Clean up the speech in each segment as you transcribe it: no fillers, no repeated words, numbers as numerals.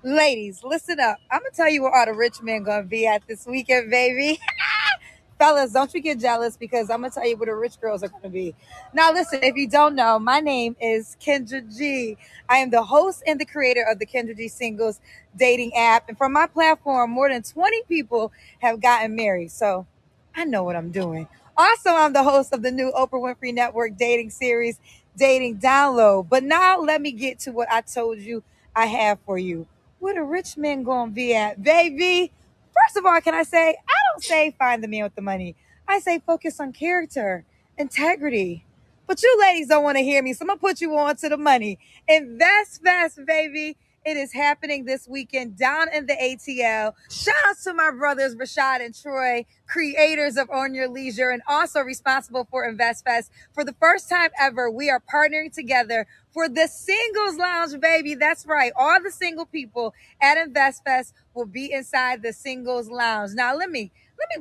Ladies, listen up. I'm gonna tell you where all the rich men gonna be at this weekend, baby. Fellas, don't you get jealous because I'm gonna tell you where the rich girls are gonna be. Now, listen, if you don't know, my name is Kendra G. I am the host and the creator of the Kendra G Singles dating app, and from my platform, more than 20 people have gotten married. So I know what I'm doing. Also, I'm the host of the new Oprah Winfrey Network dating series, Dating Download. But now let me get to what I told you I have for you. Where the rich men gonna be at, baby? First of all, can I say, I don't say find the man with the money. I say focus on character, integrity. But you ladies don't want to hear me, so I'm gonna put you on to the money. Investfest, baby. It is happening this weekend down in the ATL. Shout out to my brothers Rashad and Troy, creators of Own Your Leisure and also responsible for Investfest. For the first time ever, we are partnering together for the Singles Lounge, baby. That's right. All the single people at Investfest will be inside the Singles Lounge. Now let me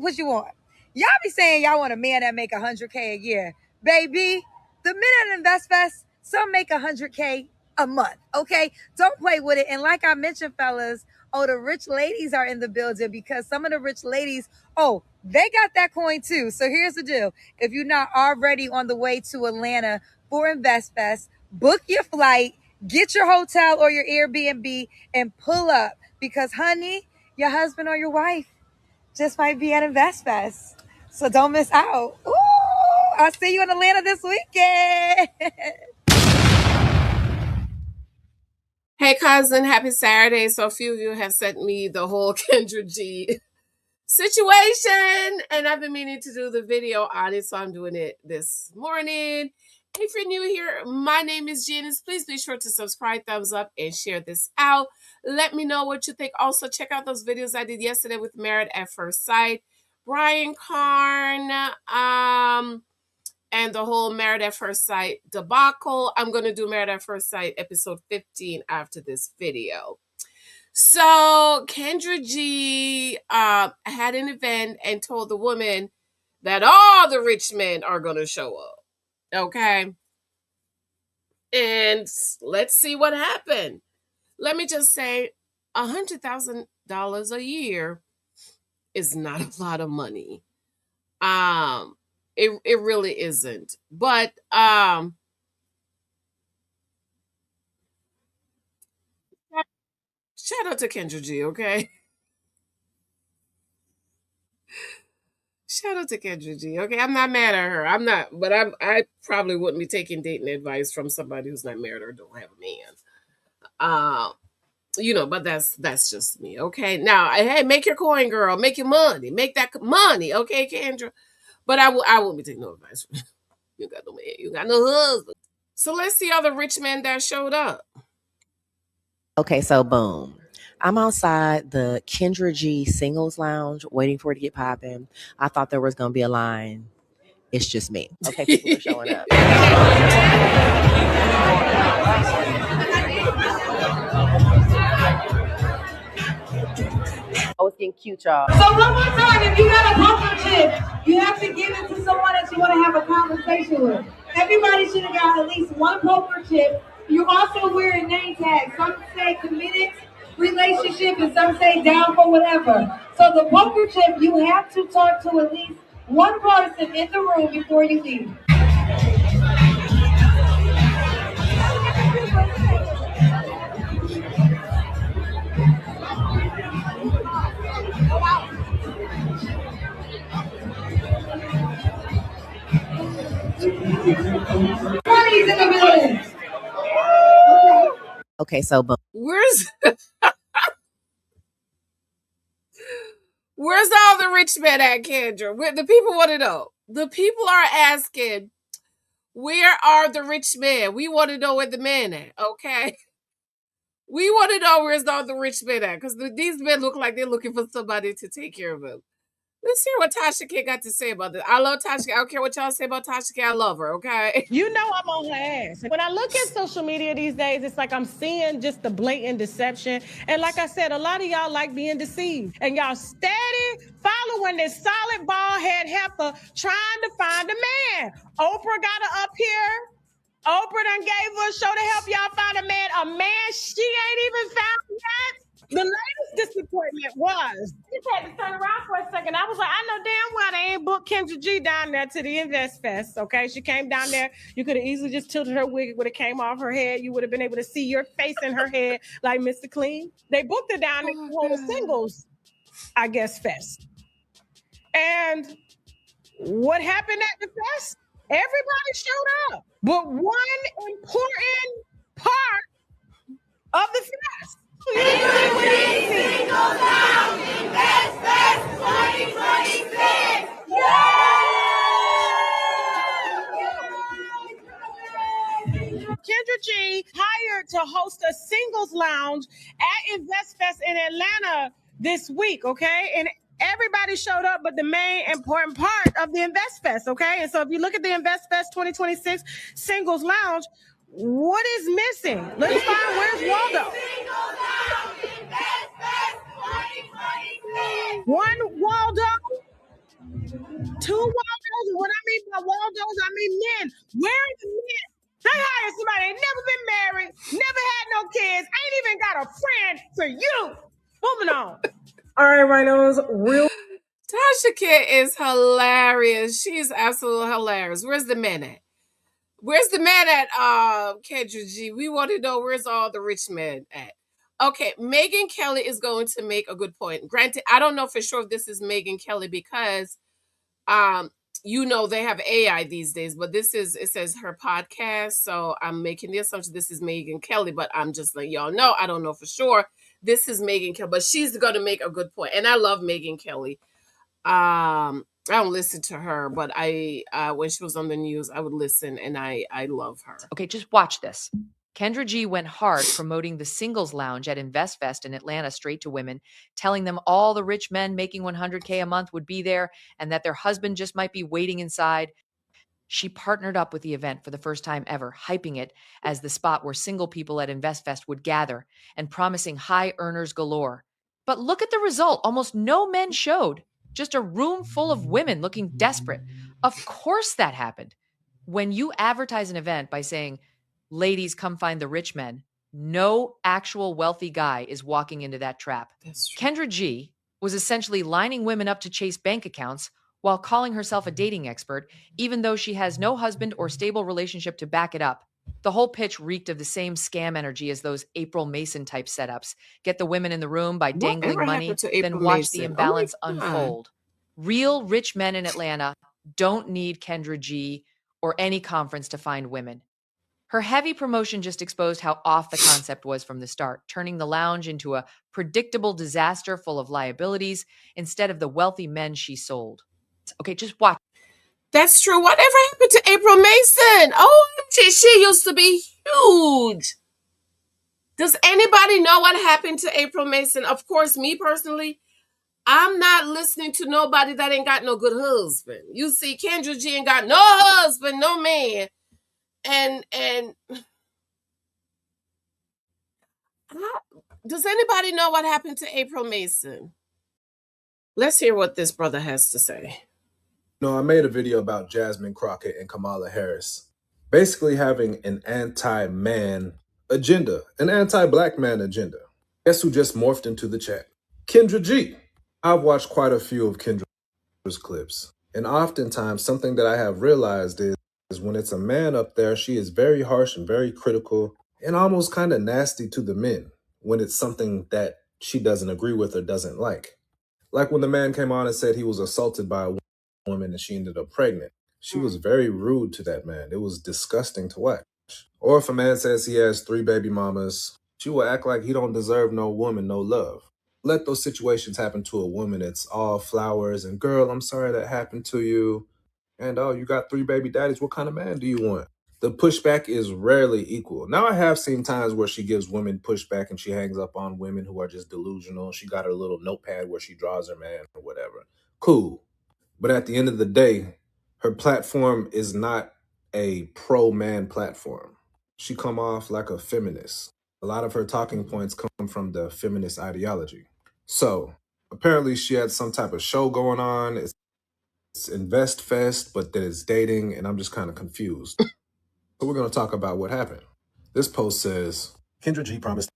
put you on. Y'all be saying y'all want a man that make 100K a year. Baby, the men at Investfest, some make 100K a month. Okay, don't play with it. And like I mentioned, fellas, oh, the rich ladies are in the building because some of the rich ladies, oh, they got that coin too. So here's the deal: if you're not already on the way to Atlanta for Investfest, book your flight, get your hotel or your Airbnb, and pull up because, honey, your husband or your wife just might be at Investfest. So don't miss out. Ooh, I'll see you in Atlanta this weekend. Hey, cousin, happy Saturday. So, a few of you have sent me the whole Kendra G situation, and I've been meaning to do the video on it, so I'm doing it this morning. If you're new here, my name is Janice. Please be sure to subscribe, thumbs up, and share this out. Let me know what you think. Also, check out those videos I did yesterday with Married at First Sight, Brian Karn, and the whole Married at First Sight debacle. I'm going to do Married at First Sight episode 15 after this video. So Kendra G had an event and told the woman that all the rich men are going to show up. Okay. And let's see what happened. Let me just say $100,000 a year is not a lot of money. It really isn't. But shout out to Kendra G, okay? Shout out to Kendra G. Okay, I'm not mad at her. I'm not, but I probably wouldn't be taking dating advice from somebody who's not married or don't have a man. But that's just me. Okay. Now, hey, make your coin, girl. Make your money. Make that money. Okay, Kendra. But I won't be taking no advice from you. You got no man. You got no husband. So let's see all the rich men that showed up. Okay, so boom. I'm outside the Kendra G Singles Lounge waiting for it to get popping. I thought there was going to be a line. It's just me. Okay, people are showing up. Oh, it's getting cute, y'all. So one more time, if you got a poker chip, you have to give it to someone that you want to have a conversation with. Everybody should have got at least one poker chip. You're also wearing name tags. Some say committed relationship and some say down for whatever. So the poker chip, you have to talk to at least one person in the room before you leave. Money's in the building. Okay, so boom. Where's all the rich men at, Kendra? The people want to know. The people are asking, where are the rich men? We want to know where the men at, okay? We want to know where's all the rich men at, because these men look like they're looking for somebody to take care of them. Let's hear what Tasha K got to say about this. I love Tasha K. I don't care what y'all say about Tasha K. I love her, okay? You know I'm on her ass. When I look at social media these days, it's like I'm seeing just the blatant deception. And like I said, a lot of y'all like being deceived. And y'all steady following this solid bald head heifer trying to find a man. Oprah got her up here. Oprah done gave her a show to help y'all find a man. A man she ain't even found yet. was. I just had to turn around for a second. I was like, I know damn well they ain't booked Kendra G down there to the Investfest. Okay, she came down there. You could have easily just tilted her wig; it would have came off her head. You would have been able to see your face in her head, like Mr. Clean. They booked her down there to hold a singles, I guess, fest. And what happened at the fest? Everybody showed up, but one important part of the fest. Singles Lounge Investfest 2026! Kendra G hired to host a singles lounge at Investfest in Atlanta this week, okay? And everybody showed up, but the main important part of the Investfest, okay? And so if you look at the Investfest 2026 singles lounge, what is missing? Let's find where's Waldo. Singles Lounge Investfest 2026! One Waldo, two Waldos, and what I mean by Waldos, I mean men. Where are the men? They hired somebody ain't never been married, never had no kids, ain't even got a friend for you. Moving on. All right, Rhinos, real. Tasha K is hilarious. She's absolutely hilarious. Where's the man at? Where's the man at, Kendra G? We want to know where's all the rich men at. Okay, Megyn Kelly is going to make a good point. Granted, I don't know for sure if this is Megyn Kelly because they have AI these days, but it says her podcast. So I'm making the assumption this is Megyn Kelly, but I'm just letting y'all know. I don't know for sure. This is Megyn Kelly, but she's going to make a good point. And I love Megyn Kelly. I don't listen to her, but I when she was on the news, I would listen, and I love her. Okay, just watch this. Kendra G went hard promoting the singles lounge at Investfest in Atlanta straight to women, telling them all the rich men making $100K a month would be there and that their husband just might be waiting inside. She partnered up with the event for the first time ever, hyping it as the spot where single people at Investfest would gather and promising high earners galore. But look at the result. Almost no men showed, just a room full of women looking desperate. Of course that happened. When you advertise an event by saying, ladies, come find the rich men, no actual wealthy guy is walking into that trap. That's true. Kendra G was essentially lining women up to chase bank accounts while calling herself a dating expert, even though she has no husband or stable relationship to back it up. The whole pitch reeked of the same scam energy as those April Mason type setups. Get the women in the room by dangling Whatever money, happened to then April watch Mason? the Oh my imbalance God. unfold. Real rich men in Atlanta don't need Kendra G or any conference to find women. Her heavy promotion just exposed how off the concept was from the start, turning the lounge into a predictable disaster full of liabilities instead of the wealthy men she sold. Okay, just watch. That's true. Whatever happened to April Mason? OMG, she used to be huge. Does anybody know what happened to April Mason? Of course, me personally, I'm not listening to nobody that ain't got no good husband. You see, Kendra G ain't got no husband, no man. And does anybody know what happened to April Mason? Let's hear what this brother has to say. I made a video about Jasmine Crockett and Kamala Harris basically having an anti-man agenda, an anti-black man agenda. Guess who just morphed into the chat? Kendra G. I've watched quite a few of Kendra's clips, and oftentimes something that I have realized is when it's a man up there, she is very harsh and very critical and almost kind of nasty to the men when it's something that she doesn't agree with or doesn't like. Like when the man came on and said he was assaulted by a woman and she ended up pregnant. She was very rude to that man. It was disgusting to watch. Or if a man says he has 3 baby mamas, she will act like he don't deserve no woman, no love. Let those situations happen to a woman. It's all flowers and girl, I'm sorry that happened to you. And you got 3 baby daddies. What kind of man do you want? The pushback is rarely equal. Now I have seen times where she gives women pushback and she hangs up on women who are just delusional. She got her little notepad where she draws her man or whatever. Cool. But at the end of the day, her platform is not a pro-man platform. She come off like a feminist. A lot of her talking points come from the feminist ideology. So apparently she had some type of show going on. It's Investfest, but that it's dating, and I'm just kind of confused. So we're going to talk about what happened. This post says, Kendra G promised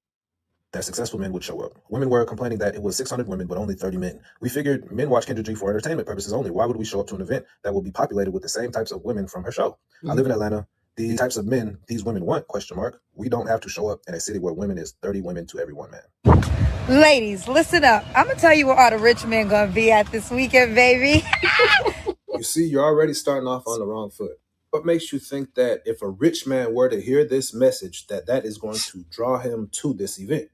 that successful men would show up. Women were complaining that it was 600 women, but only 30 men. We figured men watch Kendra G for entertainment purposes only. Why would we show up to an event that will be populated with the same types of women from her show? I live in Atlanta. The types of men these women want, ? We don't have to show up in a city where women is 30 women to every one man. Ladies, listen up. I'm gonna tell you where all the rich men gonna be at this weekend, baby. You see, you're already starting off on the wrong foot. What makes you think that if a rich man were to hear this message, that is going to draw him to this event?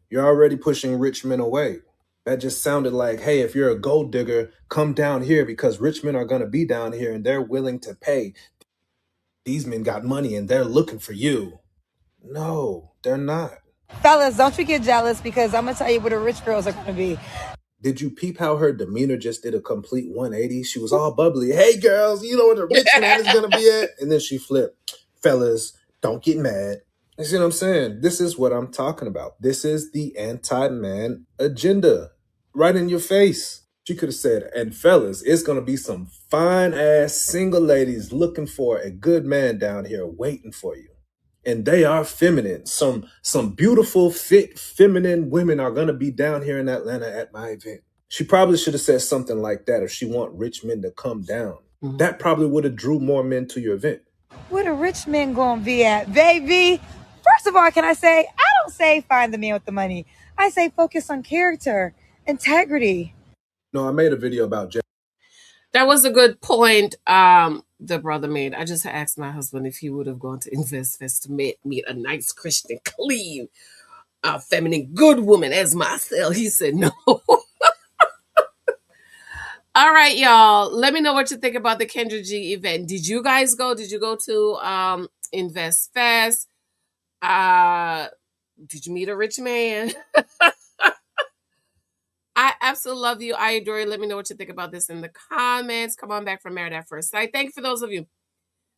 You're already pushing rich men away. That just sounded like, hey, if you're a gold digger, come down here because rich men are going to be down here and they're willing to pay. These men got money and they're looking for you. No, they're not. Fellas, don't you get jealous because I'm gonna tell you where the rich girls are gonna be. Did you peep how her demeanor just did a complete 180? She was all bubbly. Hey, girls, you know where the rich man is going to be at? And then she flipped. Fellas, don't get mad. You see what I'm saying? This is what I'm talking about. This is the anti-man agenda. Right in your face. She could have said, and fellas, it's going to be some fine-ass single ladies looking for a good man down here waiting for you. And they are feminine. Some beautiful, fit, feminine women are going to be down here in Atlanta at my event. She probably should have said something like that if she want rich men to come down. That probably would have drew more men to your event. Where the rich men gonna be at, baby? First of all, can I say, I don't say find the man with the money. I say focus on character, integrity. No, I made a video about That was a good point the brother made. I just asked my husband if he would have gone to Investfest to meet a nice Christian, clean, feminine, good woman as myself. He said no. All right, y'all. Let me know what you think about the Kendra G event. Did you guys go? Did you go to Investfest? Did you meet a rich man? I absolutely love you. I adore you. Let me know what you think about this in the comments. Come on back from Married at First Sight. Thank you for those of you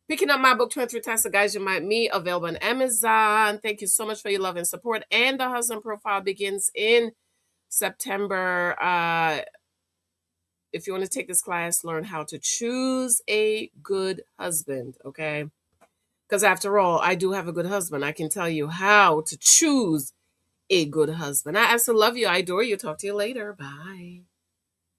picking up my book, 23 Types of Guys You Might Meet, available on Amazon. Thank you so much for your love and support. And the husband profile begins in September. If you want to take this class, learn how to choose a good husband, okay? Because after all, I do have a good husband. I can tell you how to choose a good husband. I absolutely love you. I adore you. Talk to you later. Bye.